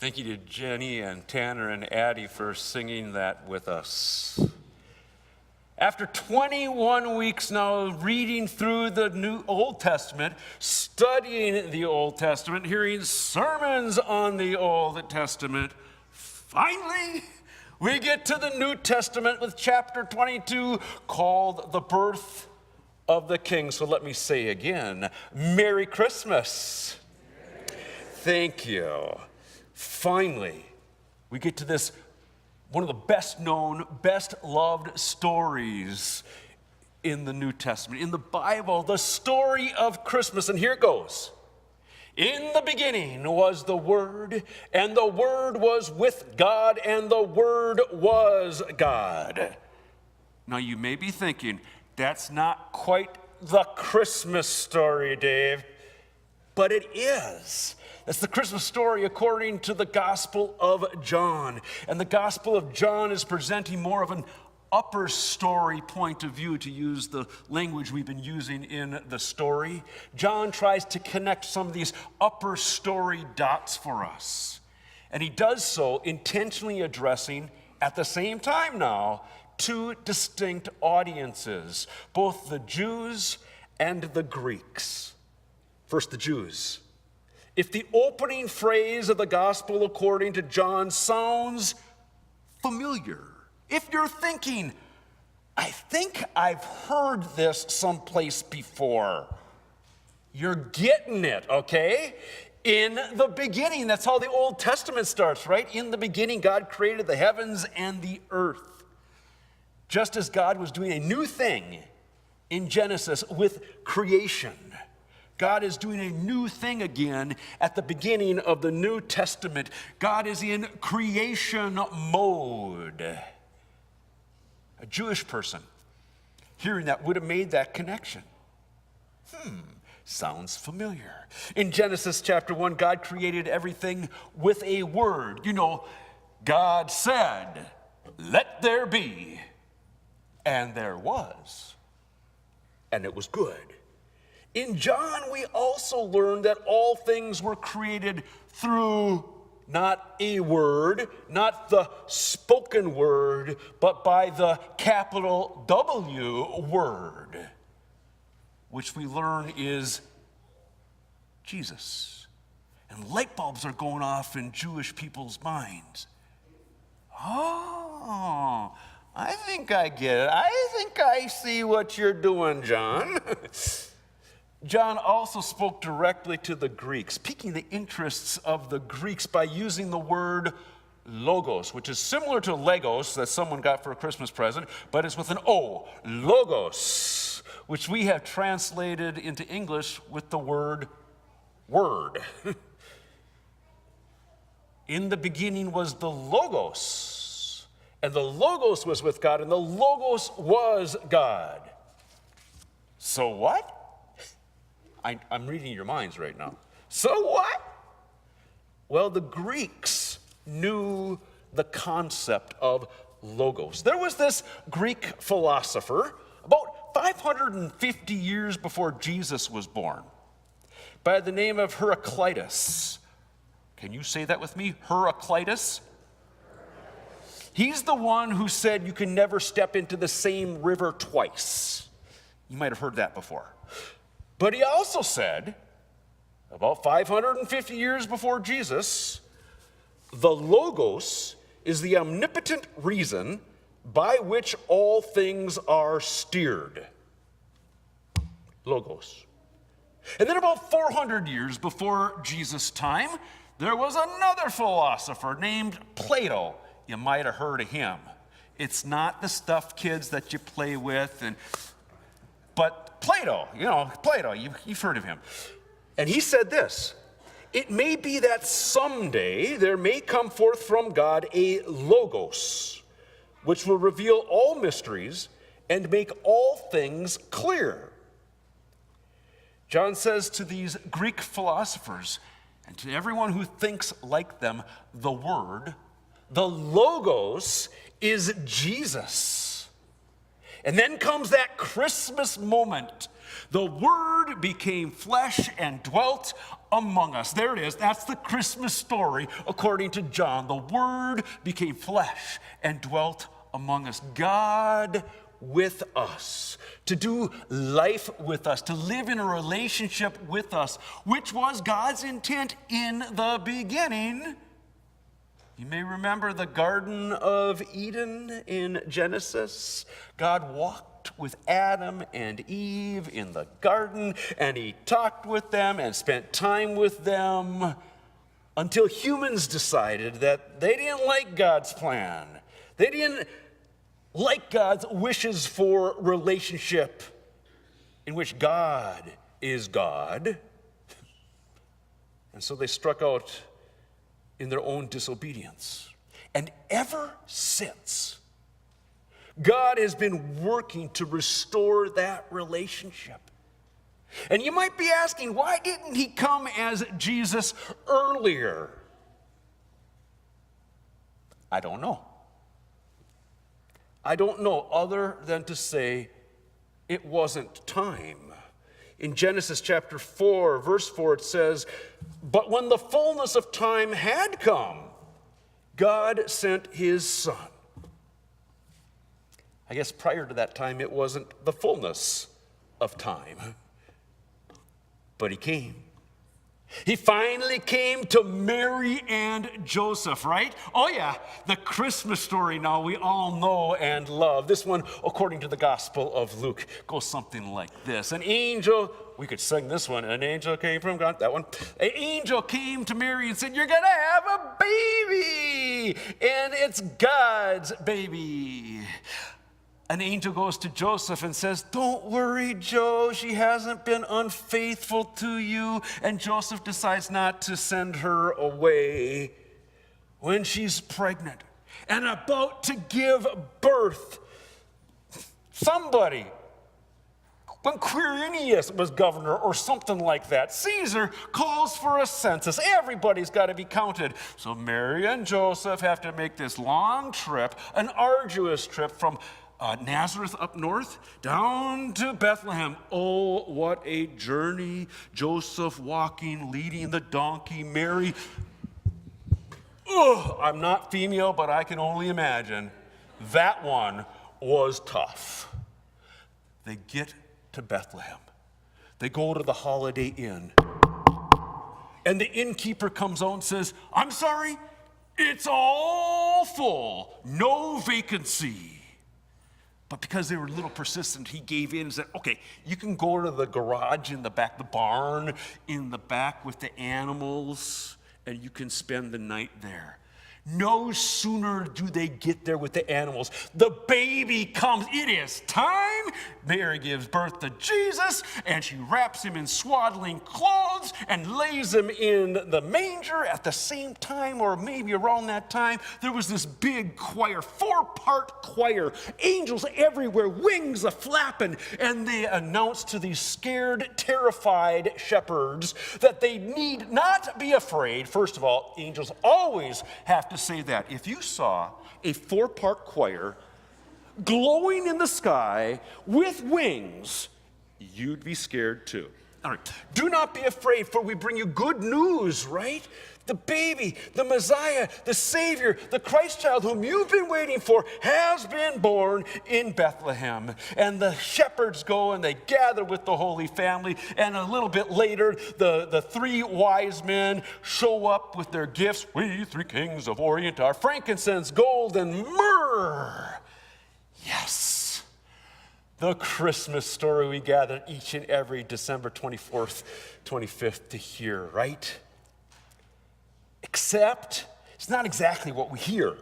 Thank you to Jenny and Tanner and Addie for singing that with us. After 21 weeks now reading through the New Old Testament, studying the Old Testament, hearing sermons on the Old Testament, finally we get to the New Testament with chapter 22 called The Birth of the King. So let me say again, Merry Christmas. Thank you. Finally, we get to this, one of the best known, best loved stories in the New Testament, in the Bible, the story of Christmas. And here it goes. In the beginning was the Word, and the Word was with God, and the Word was God. Now you may be thinking, that's not quite the Christmas story, Dave. But it is. That's the Christmas story according to the Gospel of John. And the Gospel of John is presenting more of an upper story point of view, to use the language we've been using in the story. John tries to connect some of these upper story dots for us. And he does so intentionally addressing, at the same time now, two distinct audiences, both the Jews and the Greeks. First, the Jews. If the opening phrase of the Gospel according to John sounds familiar, if you're thinking, I think I've heard this someplace before, you're getting it, okay? In the beginning, that's how the Old Testament starts, right? In the beginning, God created the heavens and the earth. Just as God was doing a new thing in Genesis with creation, God is doing a new thing again at the beginning of the New Testament. God is in creation mode. A Jewish person hearing that would have made that connection. Sounds familiar. In Genesis chapter 1, God created everything with a word. You know, God said, "Let there be," and there was. And it was good. In John, we also learn that all things were created through not a word, not the spoken word, but by the capital W word, which we learn is Jesus. And light bulbs are going off in Jewish people's minds. Oh, I think I get it. I think I see what you're doing, John. John also spoke directly to the Greeks, piquing the interests of the Greeks by using the word logos, which is similar to Legos that someone got for a Christmas present, but it's with an O, logos, which we have translated into English with the word word. In the beginning was the Logos, and the Logos was with God, and the Logos was God. So what? I'm reading your minds right now. So what? Well, the Greeks knew the concept of logos. There was this Greek philosopher about 550 years before Jesus was born by the name of Heraclitus. Can you say that with me? Heraclitus? He's the one who said you can never step into the same river twice. You might have heard that before. But he also said, about 550 years before Jesus, the Logos is the omnipotent reason by which all things are steered. Logos. And then about 400 years before Jesus' time, there was another philosopher named Plato. You might have heard of him. It's not the stuffed kids that you play with, but Plato, you've heard of him. And he said this: it may be that someday there may come forth from God a logos, which will reveal all mysteries and make all things clear. John says to these Greek philosophers and to everyone who thinks like them, the Word, the logos, is Jesus. And then comes that Christmas moment. The Word became flesh and dwelt among us. There it is. That's the Christmas story according to John. The Word became flesh and dwelt among us. God with us, to do life with us, to live in a relationship with us, which was God's intent in the beginning. You may remember the Garden of Eden in Genesis. God walked with Adam and Eve in the garden, and he talked with them and spent time with them until humans decided that they didn't like God's plan. They didn't like God's wishes for relationship in which God is God. And so they struck out in their own disobedience. And ever since, God has been working to restore that relationship. And you might be asking, why didn't he come as Jesus earlier? I don't know. I don't know other than to say it wasn't time. In Genesis chapter 4, verse 4, it says, "But when the fullness of time had come, God sent his Son." I guess prior to that time, it wasn't the fullness of time. But he came. He finally came to Mary and Joseph, right? Oh yeah, the Christmas story now we all know and love. This one, according to the Gospel of Luke, goes something like this. An angel, we could sing this one, an angel came from God, that one. An angel came to Mary and said, "You're gonna have a baby, and it's God's baby." An angel goes to Joseph and says, "Don't worry, Joe, she hasn't been unfaithful to you." And Joseph decides not to send her away when she's pregnant and about to give birth. Somebody, when Quirinius was governor or something like that, Caesar calls for a census. Everybody's got to be counted. So Mary and Joseph have to make this long trip, an arduous trip from Nazareth up north, down to Bethlehem. Oh, what a journey. Joseph walking, leading the donkey. Mary, I'm not female, but I can only imagine. That one was tough. They get to Bethlehem. They go to the Holiday Inn. And the innkeeper comes out and says, "I'm sorry, it's all full, no vacancy." But because they were a little persistent, he gave in and said, "Okay, you can go to the garage in the back, the barn in the back with the animals, and you can spend the night there." No sooner do they get there with the animals, the baby comes. It is time. Mary gives birth to Jesus, and she wraps him in swaddling clothes and lays him in the manger. At the same time, or maybe around that time, there was this big choir, 4-part choir, angels everywhere, wings a-flapping, and they announced to these scared, terrified shepherds that they need not be afraid. First of all, angels always have to say that. If you saw a 4-part choir glowing in the sky with wings, you'd be scared too. All right. Do not be afraid, for we bring you good news, right? The baby, the Messiah, the Savior, the Christ child whom you've been waiting for has been born in Bethlehem. And the shepherds go and they gather with the Holy Family. And a little bit later, the 3 wise men show up with their gifts. "We 3 kings of Orient are frankincense, gold, and myrrh." Yes. The Christmas story we gather each and every December 24th, 25th to hear, right? Except it's not exactly what we hear.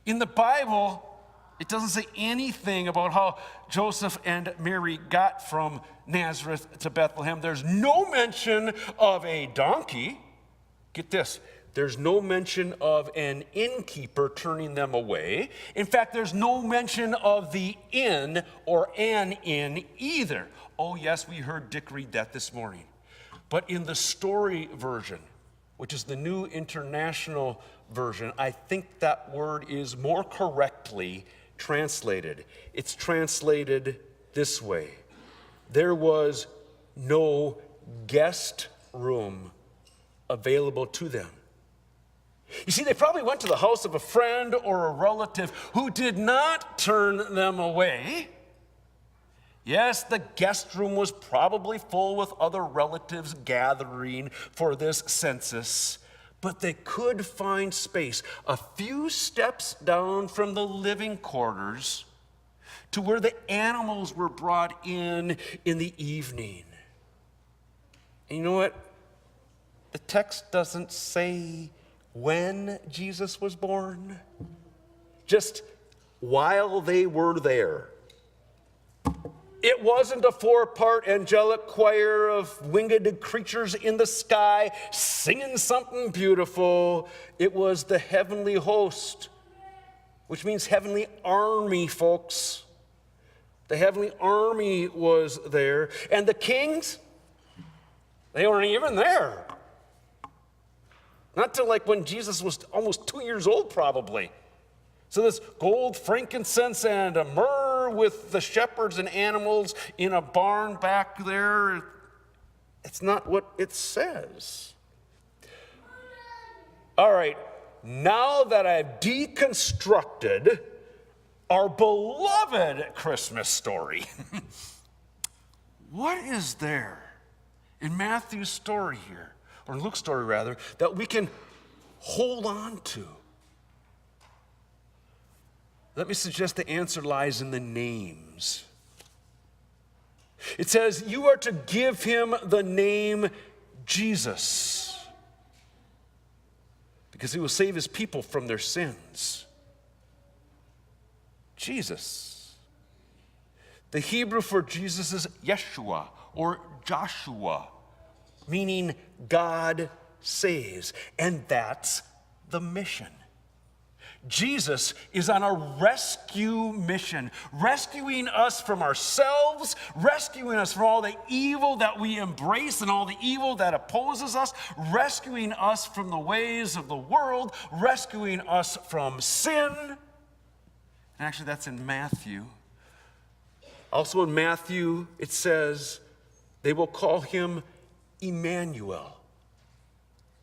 In the Bible, it doesn't say anything about how Joseph and Mary got from Nazareth to Bethlehem. There's no mention of a donkey. Get this. There's no mention of an innkeeper turning them away. In fact, there's no mention of the inn or an inn either. Oh, yes, we heard Dick read that this morning. But in the story version, which is the New International Version, I think that word is more correctly translated. It's translated this way: there was no guest room available to them. You see, they probably went to the house of a friend or a relative who did not turn them away. Yes, the guest room was probably full with other relatives gathering for this census, but they could find space a few steps down from the living quarters to where the animals were brought in the evening. And you know what? The text doesn't say when Jesus was born, just while they were there. It wasn't a four-part angelic choir of winged creatures in the sky singing something beautiful. It was the heavenly host, which means heavenly army, folks. The heavenly army was there. And the kings, they weren't even there. Not till like when Jesus was almost 2 years old, probably. So this gold, frankincense, and a myrrh with the shepherds and animals in a barn back there, it's not what it says. All right, now that I've deconstructed our beloved Christmas story, what is there in Matthew's story here, or in Luke's story rather, that we can hold on to? Let me suggest the answer lies in the names. It says, you are to give him the name Jesus, because he will save his people from their sins. Jesus. The Hebrew for Jesus is Yeshua or Joshua, meaning God saves. And that's the mission. Jesus is on a rescue mission, rescuing us from ourselves, rescuing us from all the evil that we embrace and all the evil that opposes us, rescuing us from the ways of the world, rescuing us from sin. And actually, that's in Matthew. Also in Matthew, it says, they will call him Emmanuel,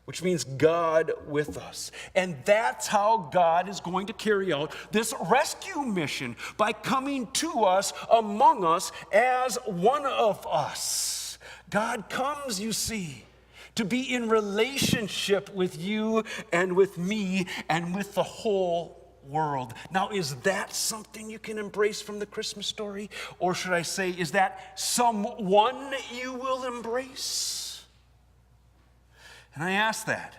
which means God with us. And that's how God is going to carry out this rescue mission, by coming to us, among us, as one of us. God comes, you see, to be in relationship with you and with me and with the whole world. Now, is that something you can embrace from the Christmas story? Or should I say, is that someone you will embrace? And I ask that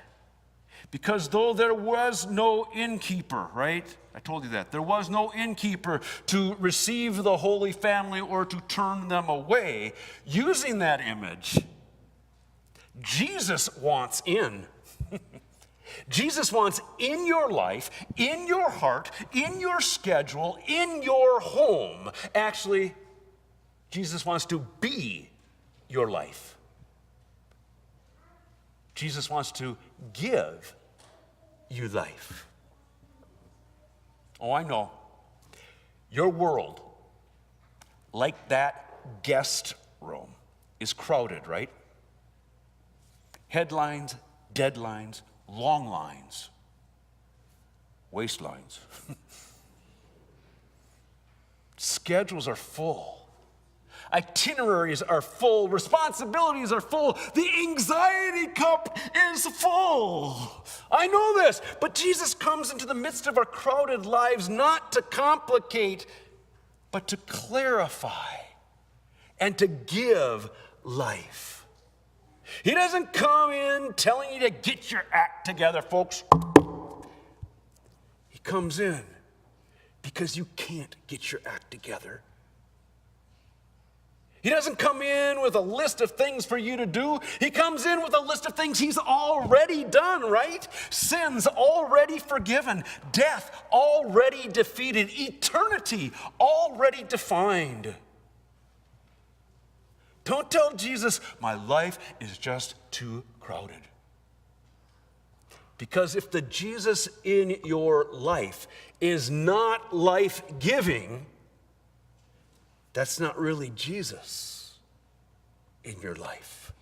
because though there was no innkeeper, right? I told you that. There was no innkeeper to receive the Holy Family or to turn them away. Using that image, Jesus wants in. Jesus wants in your life, in your heart, in your schedule, in your home. Actually, Jesus wants to be your life. Jesus wants to give you life. Oh, I know. Your world, like that guest room, is crowded, right? Headlines, deadlines, long lines, waistlines. Schedules are full. Itineraries are full. Responsibilities are full. The anxiety cup is full. I know this, but Jesus comes into the midst of our crowded lives not to complicate, but to clarify and to give life. He doesn't come in telling you to get your act together, folks. He comes in because you can't get your act together. He doesn't come in with a list of things for you to do. He comes in with a list of things he's already done, right? Sins already forgiven. Death already defeated. Eternity already defined. Don't tell Jesus, my life is just too crowded. Because if the Jesus in your life is not life-giving, that's not really Jesus in your life.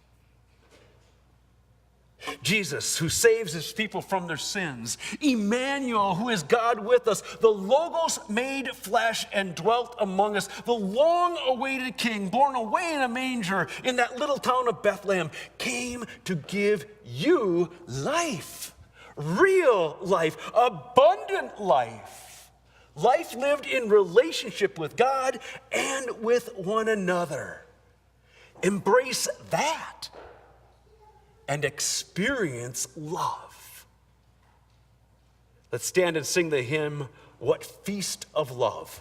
Jesus, who saves his people from their sins. Emmanuel, who is God with us. The Logos made flesh and dwelt among us. The long-awaited King, born away in a manger in that little town of Bethlehem, came to give you life. Real life, abundant life. Life lived in relationship with God and with one another. Embrace that and experience love. Let's stand and sing the hymn, What Feast of Love.